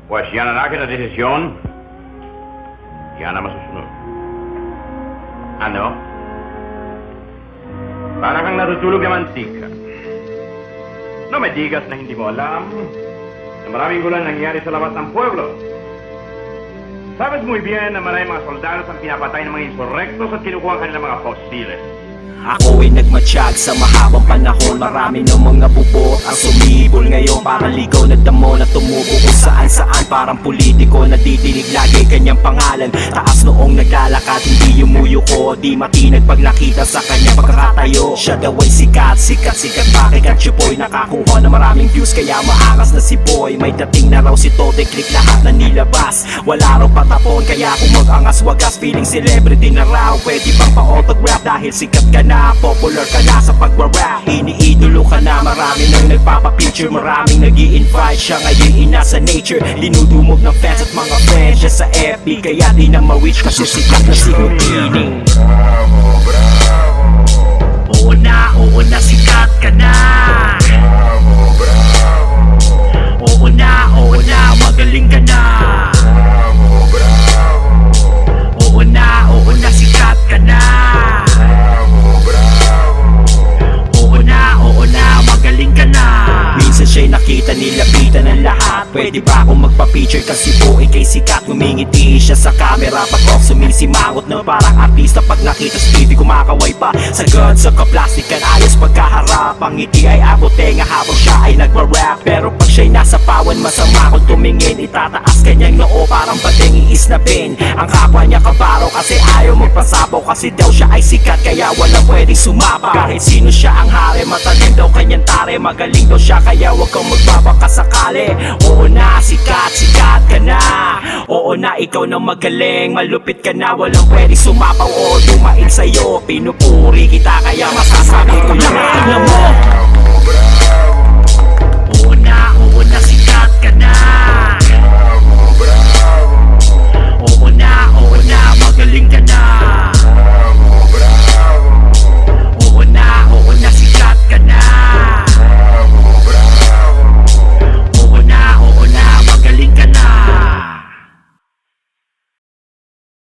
Pues yan ang akin na desisyon. Yan ang masusunod. Ano? Para kang natutulog na mantika. No me digas na hindi mo alam na maraming gulo nangyayari sa labas ng pueblo. Sabes muy bien na maraming mga soldados ang pinapatay ng mga insurrectos at kinukuha ang kanilang mga fossiles. Ako ay nagmatsyag sa mahabang panahon. Marami ng mga bubot ang sumibol ngayon. Para ligaw na damo na tumubo kung saan saan. Parang politiko na didinig lagi kanyang pangalan. Taas noong naglalakad, hindi yumuyuko. Di matinag pag nakita sa kanya pagkakatayo. Siya daw ay sikat, bakit at Chupoy nakakuha na maraming views kaya maangas na si Boy. May dating na raw si Tote, click lahat na nilabas. Wala raw patapon kaya kung mag-angas wagas. Feeling celebrity na raw, pwede bang pa-autograph dahil sikat ka na. Popular ka na sa pagwa-rap, iniidolo ka na. Marami nang nagpapapicture, maraming nag-i-invite. Siya ngayon inasa nature, dinudumog ng fans at mga friends. Siya sa FB, kaya di na ma-reach kasi sikat na si Houdini. Bravo, bravo. Oo na, sikat ka na. Bravo, bravo. Oo na, magaling ka na. Bravo, bravo. Oo na, sikat ka na. Magaling ka na. Minsan siya'y nakita nilapitan ng lahat. Pwede ba akong magpa-picture kasi po kay sikat. Ngumingiti siya sa camera pag off sumisimangot na parang artista. Pag nakita sa TV kumakaway pa. Sagad sa kaplastikan ayos pagkaharap. Ang ngiti ay abot tenga habang siya ay nagwa-rap. Pero pag siya'y nasa pawan masama kung tumingin. Itataas kanyang noo parang bating iisnapin. Ang kapwa niya kabaro kasi ayaw magpasabaw. Kasi daw siya ay sikat kaya walang pwedeng sumapa. Kahit sino siya ang hari, matalim daw kanyang tare. Magaling daw siya kaya wag kang magbabaka sakali. Oo na, sikat ka na. Oo na, ikaw na magaling. Malupit ka na, walang pwedeng sumapaw o dumain sa'yo. Pinupuri kita kaya masasabi ko lang. Tingnan mo